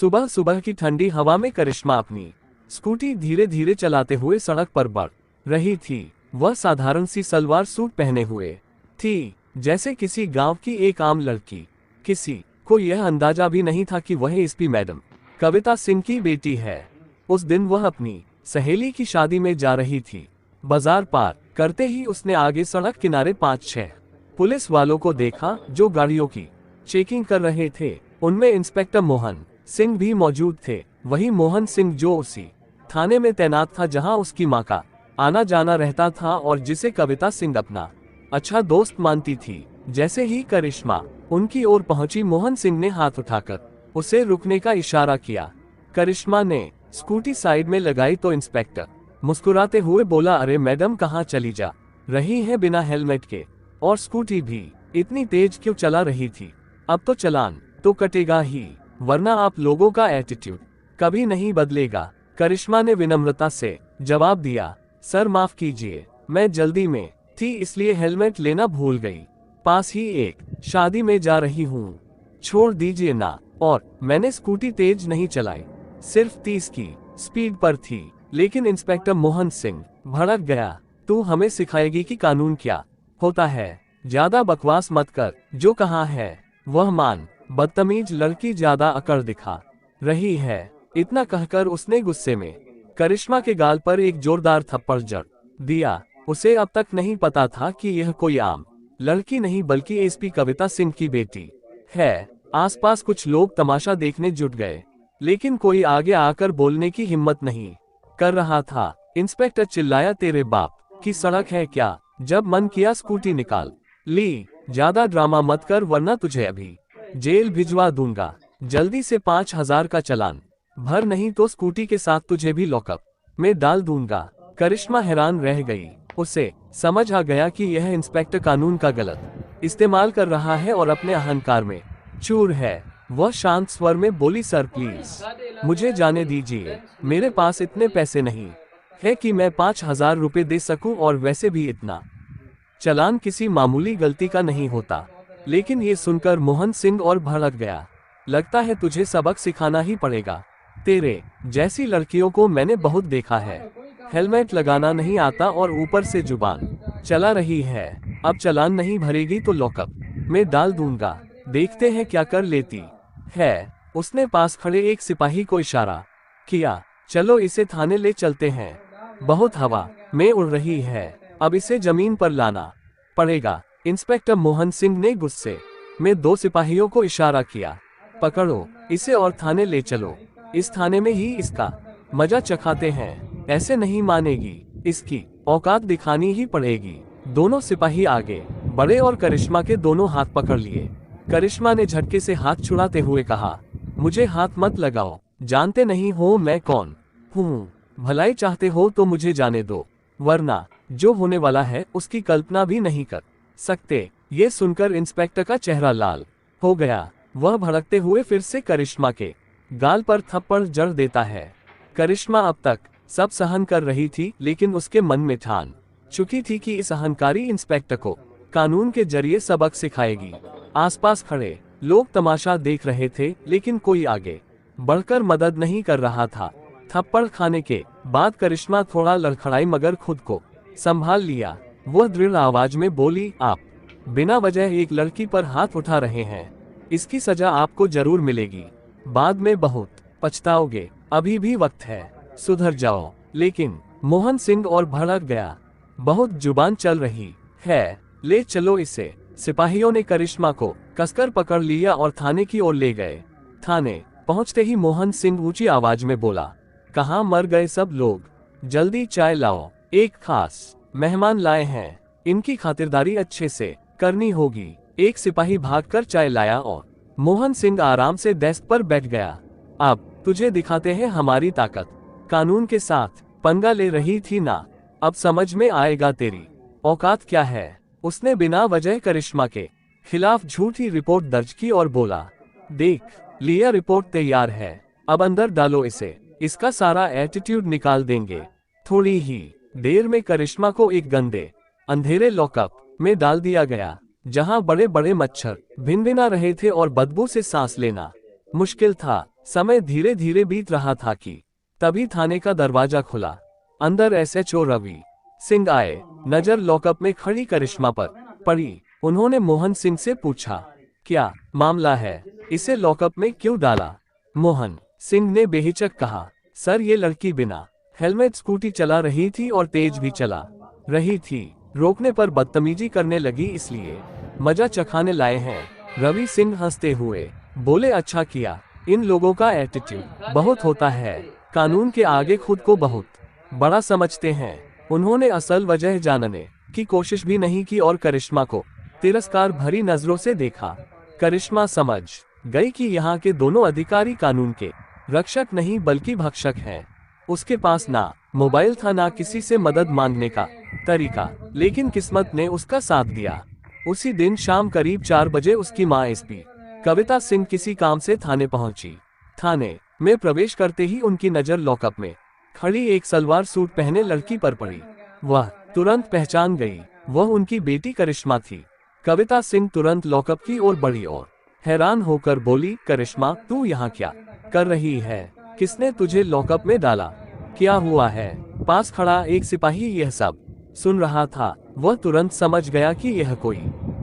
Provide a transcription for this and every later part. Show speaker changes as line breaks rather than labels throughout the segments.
सुबह सुबह की ठंडी हवा में करिश्मा अपनी स्कूटी धीरे धीरे चलाते हुए सड़क पर बढ़ रही थी। वह साधारण सी सलवार सूट पहने हुए थी, जैसे किसी गांव की एक आम लड़की। किसी को यह अंदाजा भी नहीं था कि वह एसपी मैडम कविता सिंह की बेटी है। उस दिन वह अपनी सहेली की शादी में जा रही थी। बाजार पार करते ही उसने आगे सड़क किनारे 5-6 पुलिस वालों को देखा जो गाड़ियों की चेकिंग कर रहे थे। उनमें इंस्पेक्टर मोहन सिंह भी मौजूद थे, वही मोहन सिंह जो उसी थाने में तैनात था जहां उसकी मां का आना जाना रहता था और जिसे कविता सिंह अपना अच्छा दोस्त मानती थी। जैसे ही करिश्मा उनकी ओर पहुंची, मोहन सिंह ने हाथ उठाकर उसे रुकने का इशारा किया। करिश्मा ने स्कूटी साइड में लगाई तो इंस्पेक्टर मुस्कुराते हुए बोला, अरे मैडम कहाँ चली जा रही है बिना हेलमेट के, और स्कूटी भी इतनी तेज क्यों चला रही थी? अब तो चालान तो कटेगा ही, वरना आप लोगों का एटीट्यूड कभी नहीं बदलेगा। करिश्मा ने विनम्रता से जवाब दिया, सर माफ कीजिए, मैं जल्दी में थी इसलिए हेलमेट लेना भूल गई। पास ही एक शादी में जा रही हूँ, छोड़ दीजिए ना। और मैंने स्कूटी तेज नहीं चलाई, सिर्फ 30 की स्पीड पर थी। लेकिन इंस्पेक्टर मोहन सिंह भड़क गया, तू हमें सिखाएगी कि कानून क्या होता है? ज्यादा बकवास मत कर, जो कहा है वह मान। बदतमीज लड़की ज्यादा अकड़ दिखा रही है। इतना कहकर उसने गुस्से में करिश्मा के गाल पर एक जोरदार थप्पड़ जड़ दिया। उसे अब तक नहीं पता था कि यह कोई आम लड़की नहीं बल्कि एसपी कविता सिंह की बेटी है। आसपास कुछ लोग तमाशा देखने जुट गए, लेकिन कोई आगे आकर बोलने की हिम्मत नहीं कर रहा था। इंस्पेक्टर चिल्लाया, तेरे बाप की सड़क है क्या? जब मन किया स्कूटी निकाल ली। ज्यादा ड्रामा मत कर वरना तुझे अभी जेल भिजवा दूंगा। जल्दी से 5000 का चालान भर, नहीं तो स्कूटी के साथ तुझे भी लॉकअप में डाल दूंगा। करिश्मा हैरान रह गई। उसे समझ आ गया कि यह इंस्पेक्टर कानून का गलत इस्तेमाल कर रहा है और अपने अहंकार में चूर है। वह शांत स्वर में बोली, सर प्लीज मुझे जाने दीजिए, मेरे पास इतने पैसे नहीं है कि मैं 5000 रुपए दे सकूं, और वैसे भी इतना चालान किसी मामूली गलती का नहीं होता। लेकिन ये सुनकर मोहन सिंह और भड़क गया। लगता है तुझे सबक सिखाना ही पड़ेगा, तेरे जैसी लड़कियों को मैंने बहुत देखा है। हेलमेट लगाना नहीं आता और ऊपर से जुबान चला रही है। अब चालान नहीं भरेगी तो लॉकअप में डाल दूंगा, देखते हैं क्या कर लेती है। उसने पास खड़े एक सिपाही को इशारा किया, चलो इसे थाने ले चलते हैं, बहुत हवा में उड़ रही है, अब इसे जमीन पर लाना पड़ेगा। इंस्पेक्टर मोहन सिंह ने गुस्से में 2 सिपाहियों को इशारा किया, पकड़ो इसे और थाने ले चलो, इस थाने में ही इसका मजा चखाते हैं, ऐसे नहीं मानेगी, इसकी औकात दिखानी ही पड़ेगी। दोनों सिपाही आगे बढ़े और करिश्मा के दोनों हाथ पकड़ लिए। करिश्मा ने झटके से हाथ छुड़ाते हुए कहा, मुझे हाथ मत लगाओ, जानते नहीं हो मैं कौन हूँ। भलाई चाहते हो तो मुझे जाने दो, वरना जो होने वाला है उसकी कल्पना भी नहीं कर सकते। ये सुनकर इंस्पेक्टर का चेहरा लाल हो गया। वह भड़कते हुए फिर से करिश्मा के गाल पर थप्पड़ जड़ देता है। करिश्मा अब तक सब सहन कर रही थी, लेकिन उसके मन में ठान चुकी थी कि इस अहंकारी इंस्पेक्टर को कानून के जरिए सबक सिखाएगी। आसपास खड़े लोग तमाशा देख रहे थे, लेकिन कोई आगे बढ़कर मदद नहीं कर रहा था। थप्पड़ खाने के बाद करिश्मा थोड़ा लड़खड़ाई, मगर खुद को संभाल लिया। वह दृढ़ आवाज में बोली, आप बिना वजह एक लड़की पर हाथ उठा रहे हैं, इसकी सजा आपको जरूर मिलेगी, बाद में बहुत पछताओगे, अभी भी वक्त है, सुधर जाओ। लेकिन मोहन सिंह और भड़क गया, बहुत जुबान चल रही है, ले चलो इसे। सिपाहियों ने करिश्मा को कसकर पकड़ लिया और थाने की ओर ले गए। थाने पहुंचते ही मोहन सिंह ऊंची आवाज में बोला, कहाँ मर गए सब लोग, जल्दी चाय लाओ, एक खास मेहमान लाए हैं, इनकी खातिरदारी अच्छे से करनी होगी। एक सिपाही भागकर चाय लाया और मोहन सिंह आराम से डेस्क पर बैठ गया। अब तुझे दिखाते हैं हमारी ताकत, कानून के साथ पंगा ले रही थी ना, अब समझ में आएगा तेरी औकात क्या है। उसने बिना वजह करिश्मा के खिलाफ झूठी रिपोर्ट दर्ज की और बोला, देख लिया, रिपोर्ट तैयार है, अब अंदर डालो इसे, इसका सारा एटीट्यूड निकाल देंगे। थोड़ी ही देर में करिश्मा को एक गंदे अंधेरे लॉकअप में डाल दिया गया, जहां बड़े बड़े मच्छर भिनभिना रहे थे और बदबू से सांस लेना मुश्किल था। समय धीरे धीरे बीत रहा था कि तभी थाने का दरवाजा खुला। अंदर एसएचओ रवि सिंह आए। नजर लॉकअप में खड़ी करिश्मा पर पड़ी। उन्होंने मोहन सिंह से पूछा, क्या मामला है, इसे लॉकअप में क्यों डाला? मोहन सिंह ने बेहिचक कहा, सर ये लड़की बिना हेलमेट स्कूटी चला रही थी और तेज भी चला रही थी। रोकने पर बदतमीजी करने लगी, इसलिए मजा चखाने लाए हैं। रवि सिंह हंसते हुए बोले, अच्छा किया, इन लोगों का एटीट्यूड बहुत होता है, कानून के आगे खुद को बहुत बड़ा समझते हैं। उन्होंने असल वजह जानने की कोशिश भी नहीं की और करिश्मा को तिरस्कार भरी नजरों से देखा। करिश्मा समझ गई कि यहाँ के दोनों अधिकारी कानून के रक्षक नहीं बल्कि भक्षक हैं। उसके पास ना मोबाइल था ना किसी से मदद मांगने का तरीका, लेकिन किस्मत ने उसका साथ दिया। उसी दिन शाम करीब 4 बजे उसकी मां एसपी कविता सिंह किसी काम से थाने पहुंची। थाने में प्रवेश करते ही उनकी नजर लॉकअप में खड़ी एक सलवार सूट पहने लड़की पर पड़ी। वह तुरंत पहचान गई, वह उनकी बेटी करिश्मा थी। कविता सिंह तुरंत लॉकअप की ओर बढ़ी और हैरान होकर बोली, करिश्मा तू यहाँ क्या कर रही है? किसने तुझे लॉकअप में डाला? क्या हुआ है? पास खड़ा एक सिपाही यह सब सुन रहा था। वह तुरंत समझ गया कि यह कोई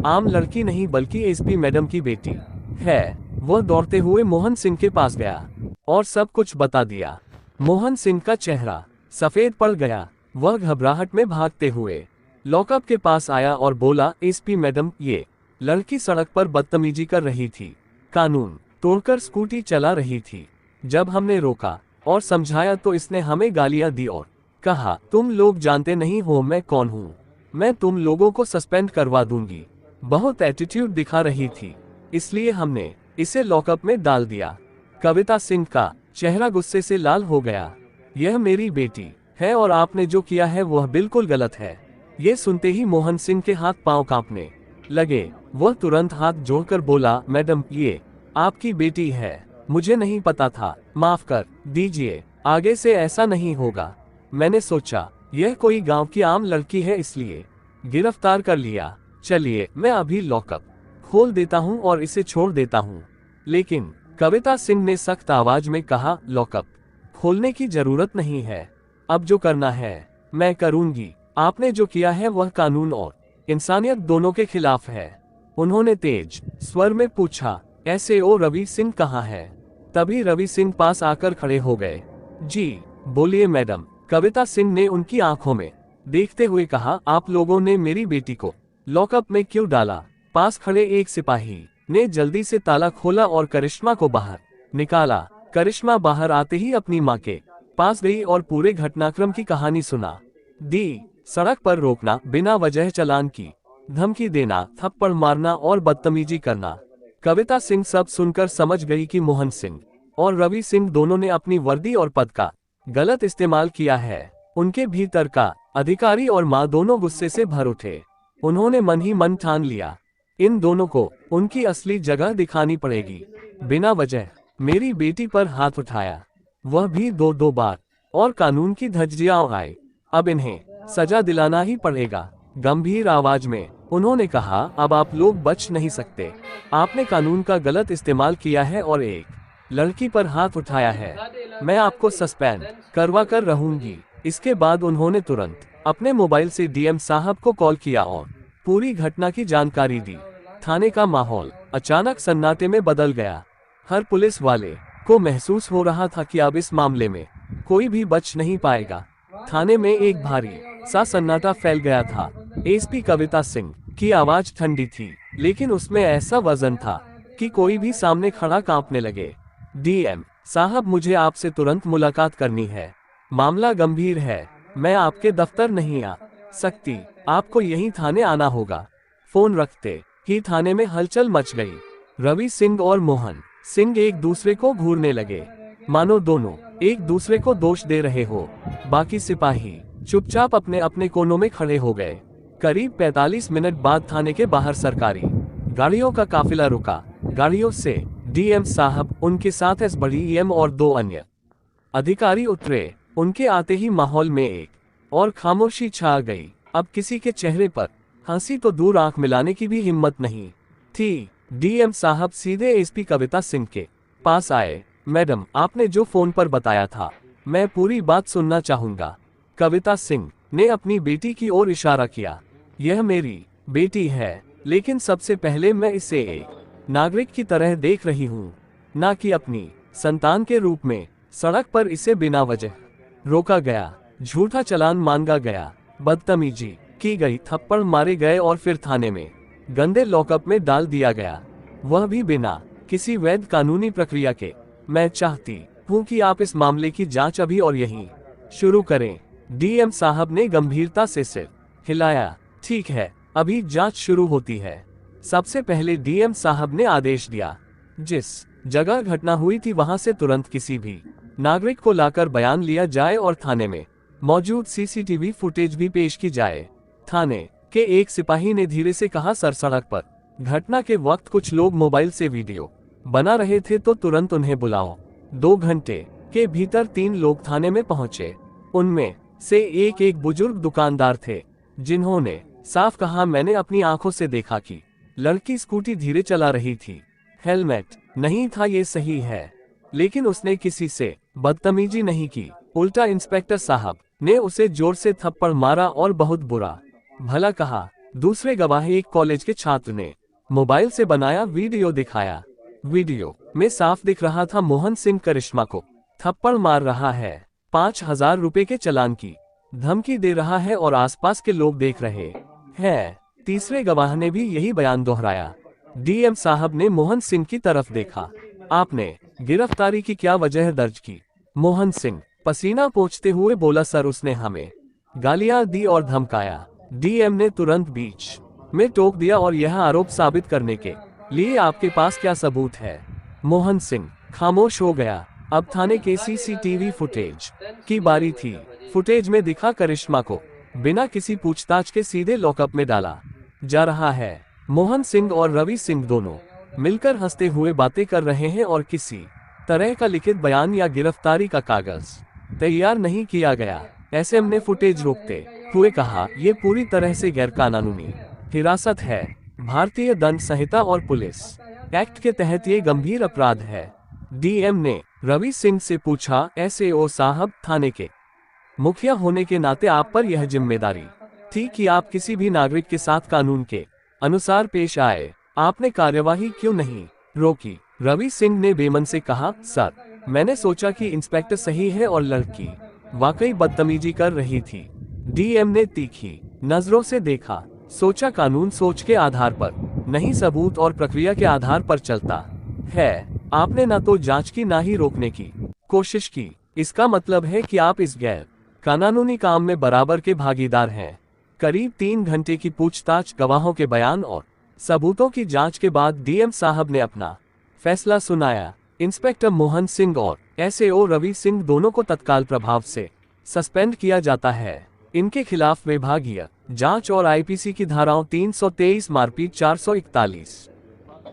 आम लड़की नहीं बल्कि एसपी मैडम की बेटी है। वह दौड़ते हुए मोहन सिंह के पास गया और सब कुछ बता दिया। मोहन सिंह का चेहरा सफेद पड़ गया। वह घबराहट में भागते हुए लॉकअप के पास आया और बोला, एसपी मैडम, ये लड़की सड़क पर बदतमीजी कर रही थी, कानून तोड़कर स्कूटी चला रही थी। जब हमने रोका और समझाया तो इसने हमें गालियां दी और कहा, तुम लोग जानते नहीं हो मैं कौन हूँ, मैं तुम लोगों को सस्पेंड करवा दूंगी। बहुत एटीट्यूड दिखा रही थी, इसलिए हमने इसे लॉकअप में डाल दिया। कविता सिंह का चेहरा गुस्से से लाल हो गया। यह मेरी बेटी है और आपने जो किया है वह बिल्कुल गलत है। ये सुनते ही मोहन सिंह के हाथ पांव कांपने लगे। वह तुरंत हाथ जोड़कर बोला, मैडम ये आपकी बेटी है, मुझे नहीं पता था, माफ कर दीजिए, आगे से ऐसा नहीं होगा। मैंने सोचा यह कोई गांव की आम लड़की है इसलिए गिरफ्तार कर लिया। चलिए मैं अभी लॉकअप खोल देता हूं और इसे छोड़ देता हूं। लेकिन कविता सिंह ने सख्त आवाज में कहा, लॉकअप खोलने की जरूरत नहीं है, अब जो करना है मैं करूंगी। आपने जो किया है वह कानून और इंसानियत दोनों के खिलाफ है। उन्होंने तेज स्वर में पूछा, ऐसे ओ रवि सिंह कहाँ है? तभी रवि सिंह पास आकर खड़े हो गए। जी बोलिए मैडम, कविता सिंह ने उनकी आंखों में देखते हुए कहा, आप लोगों ने मेरी बेटी को लॉकअप में क्यों डाला? पास खड़े एक सिपाही ने जल्दी से ताला खोला और करिश्मा को बाहर निकाला। करिश्मा बाहर आते ही अपनी मां के पास गई और पूरे घटनाक्रम की कहानी सुना दी। सड़क पर रोकना, बिना वजह चालान की धमकी देना, थप्पड़ मारना और बदतमीजी करना। कविता सिंह सब सुनकर समझ गई कि मोहन सिंह और रवि सिंह दोनों ने अपनी वर्दी और पद का गलत इस्तेमाल किया है। उनके भीतर का अधिकारी और मां दोनों गुस्से से भर उठे। उन्होंने मन ही मन ठान लिया, इन दोनों को उनकी असली जगह दिखानी पड़ेगी। बिना वजह मेरी बेटी पर हाथ उठाया, वह भी दो बार, और कानून की धज्जियां उड़ाई। अब इन्हें सजा दिलाना ही पड़ेगा। गंभीर आवाज में उन्होंने कहा, अब आप लोग बच नहीं सकते। आपने कानून का गलत इस्तेमाल किया है और एक लड़की पर हाथ उठाया है। मैं आपको सस्पेंड करवा कर रहूंगी। इसके बाद उन्होंने तुरंत अपने मोबाइल से डीएम साहब को कॉल किया और पूरी घटना की जानकारी दी। थाने का माहौल अचानक सन्नाटे में बदल गया। हर पुलिस वाले को महसूस हो रहा था कि अब इस मामले में कोई भी बच नहीं पाएगा। थाने में एक भारी सा सन्नाटा फैल गया था। एसपी कविता सिंह की आवाज ठंडी थी, लेकिन उसमें ऐसा वजन था कि कोई भी सामने खड़ा कांपने लगे। डीएम साहब, मुझे आपसे तुरंत मुलाकात करनी है। मामला गंभीर है, मैं आपके दफ्तर नहीं आ सकती, आपको यहीं थाने आना होगा। फोन रखते ही थाने में हलचल मच गई। रवि सिंह और मोहन सिंह एक दूसरे को घूरने लगे, मानो दोनों एक दूसरे को दोष दे रहे हो। बाकी सिपाही चुपचाप अपने अपने कोनों में खड़े हो गए। करीब 45 मिनट बाद थाने के बाहर सरकारी गाड़ियों का काफिला रुका। गाड़ियों से डीएम साहब, उनके साथ एसडीएम और 2 अन्य अधिकारी उतरे। उनके आते ही माहौल में एक और खामोशी छा गई। अब किसी के चेहरे पर हंसी तो दूर, आंख मिलाने की भी हिम्मत नहीं थी। डीएम साहब सीधे एसपी कविता सिंह के पास आए। मैडम, आपने जो फोन पर बताया था, मैं पूरी बात सुनना चाहूंगा। कविता सिंह ने अपनी बेटी की ओर इशारा किया। यह मेरी बेटी है, लेकिन सबसे पहले मैं इसे एक नागरिक की तरह देख रही हूँ, ना कि अपनी संतान के रूप में। सड़क पर इसे बिना वजह रोका गया, झूठा चालान मांगा गया, बदतमीजी की गई, थप्पड़ मारे गए और फिर थाने में गंदे लॉकअप में डाल दिया गया, वह भी बिना किसी वैध कानूनी प्रक्रिया के। मैं चाहती हूँ कि आप इस मामले की जांच अभी और यहीं शुरू करें। डीएम साहब ने गंभीरता से सिर हिलाया। ठीक है, अभी जांच शुरू होती है। सबसे पहले डीएम साहब ने आदेश दिया, जिस जगह घटना हुई थी वहां से तुरंत किसी भी नागरिक को लाकर बयान लिया जाए और थाने में मौजूद सीसीटीवी फुटेज भी पेश की जाए। थाने के एक सिपाही ने धीरे से कहा, सर, सड़क पर घटना के वक्त कुछ लोग मोबाइल से वीडियो बना रहे थे, तो तुरंत उन्हें बुलाओ। 2 घंटे के भीतर 3 लोग थाने में पहुंचे। उनमें से एक बुजुर्ग दुकानदार थे, जिन्होंने साफ कहा, मैंने अपनी आंखों से देखा कि लड़की स्कूटी धीरे चला रही थी। हेलमेट नहीं था, ये सही है, लेकिन उसने किसी से बदतमीजी नहीं की। उल्टा इंस्पेक्टर साहब ने उसे जोर से थप्पड़ मारा और बहुत बुरा भला कहा। दूसरे गवाह, एक कॉलेज के छात्र ने मोबाइल से बनाया वीडियो दिखाया। वीडियो में साफ दिख रहा था मोहन सिंह करिश्मा को थप्पड़ मार रहा है, 5,000 रुपए के चालान की धमकी दे रहा है और आसपास के लोग देख रहे हैं। तीसरे गवाह ने भी यही बयान दोहराया। डीएम साहब ने मोहन सिंह की तरफ देखा। आपने गिरफ्तारी की क्या वजह दर्ज की? मोहन सिंह पसीना पोंछते हुए बोला, सर, उसने हमें गालियां दी और धमकाया। डीएम ने तुरंत बीच में टोक दिया, और यह आरोप साबित करने के लिए आपके पास क्या सबूत है? मोहन सिंह खामोश हो गया। अब थाने के सीसीटीवी फुटेज की बारी थी। फुटेज में दिखा करिश्मा को बिना किसी पूछताछ के सीधे लॉकअप में डाला जा रहा है। मोहन सिंह और रवि सिंह दोनों मिलकर हंसते हुए बातें कर रहे हैं और किसी तरह का लिखित बयान या गिरफ्तारी का कागज तैयार नहीं किया गया। एसएम ने फुटेज रोकते हुए कहा, यह पूरी तरह से गैरकानूनी हिरासत है। भारतीय दंड संहिता और पुलिस एक्ट के तहत ये गंभीर अपराध है। डीएम ने रवि सिंह से पूछा, एसएओ साहब, थाने के मुखिया होने के नाते आप पर यह जिम्मेदारी थी कि आप किसी भी नागरिक के साथ कानून के अनुसार पेश आए। आपने कार्यवाही क्यों नहीं रोकी? रवि सिंह ने बेमन से कहा, सर, मैंने सोचा कि इंस्पेक्टर सही है और लड़की वाकई बदतमीजी कर रही थी। डीएम ने तीखी नजरों से देखा। सोचा, कानून सोच के आधार पर नहीं, सबूत और प्रक्रिया के आधार पर चलता है। आपने ना तो जांच की, ना ही रोकने की कोशिश की। इसका मतलब है कि आप इस गैर कानूनी काम में बराबर के भागीदार हैं। करीब 3 घंटे की पूछताछ, गवाहों के बयान और सबूतों की जांच के बाद डीएम साहब ने अपना फैसला सुनाया। इंस्पेक्टर मोहन सिंह और एसएओ रवि सिंह दोनों को तत्काल प्रभाव से सस्पेंड किया जाता है। इनके खिलाफ विभागीय जांच और आईपीसी की धाराओं 323 मारपीट, 441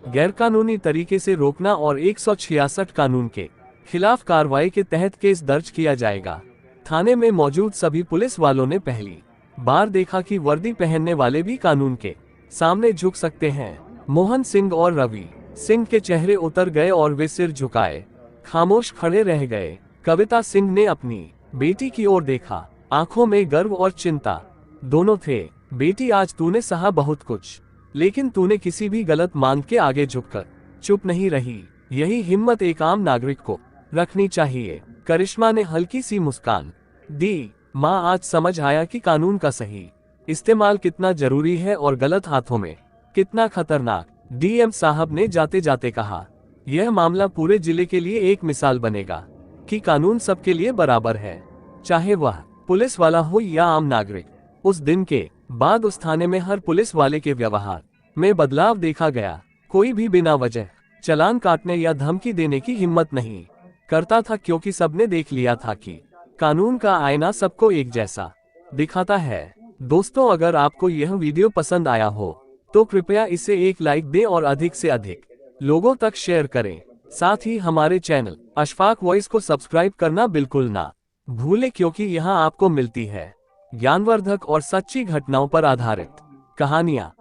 गैरकानूनी तरीके से रोकना और 166 कानून के खिलाफ कार्रवाई के तहत केस दर्ज किया जाएगा। थाने में मौजूद सभी पुलिस वालों ने पहली बार देखा कि वर्दी पहनने वाले भी कानून के सामने झुक सकते हैं। मोहन सिंह और रवि सिंह के चेहरे उतर गए और वे सिर झुकाए खामोश खड़े रह गए। कविता सिंह ने अपनी बेटी की ओर देखा, आंखों में गर्व और चिंता दोनों थे। बेटी, आज तूने सहा बहुत कुछ, लेकिन तूने किसी भी गलत मांग के आगे झुककर चुप नहीं रही। यही हिम्मत एक आम नागरिक को रखनी चाहिए। करिश्मा ने हल्की सी मुस्कान दी। माँ, आज समझ आया कि कानून का सही इस्तेमाल कितना जरूरी है और गलत हाथों में कितना खतरनाक। डीएम साहब ने जाते जाते कहा, यह मामला पूरे जिले के लिए एक मिसाल बनेगा कि कानून सबके लिए बराबर है, चाहे वह पुलिस वाला हो या आम नागरिक। उस दिन के बाद उस थाने में हर पुलिस वाले के व्यवहार में बदलाव देखा गया। कोई भी बिना वजह चालान काटने या धमकी देने की हिम्मत नहीं करता था, क्योंकि सबने देख लिया था कि कानून का आईना सबको एक जैसा दिखाता है। दोस्तों, अगर आपको यह वीडियो पसंद आया हो तो कृपया इसे एक लाइक दें और अधिक से अधिक लोगों तक शेयर करें। साथ ही हमारे चैनल अशफाक वॉइस को सब्सक्राइब करना बिल्कुल ना भूलें, क्योंकि यहाँ आपको मिलती है ज्ञानवर्धक और सच्ची घटनाओं पर आधारित कहानियाँ।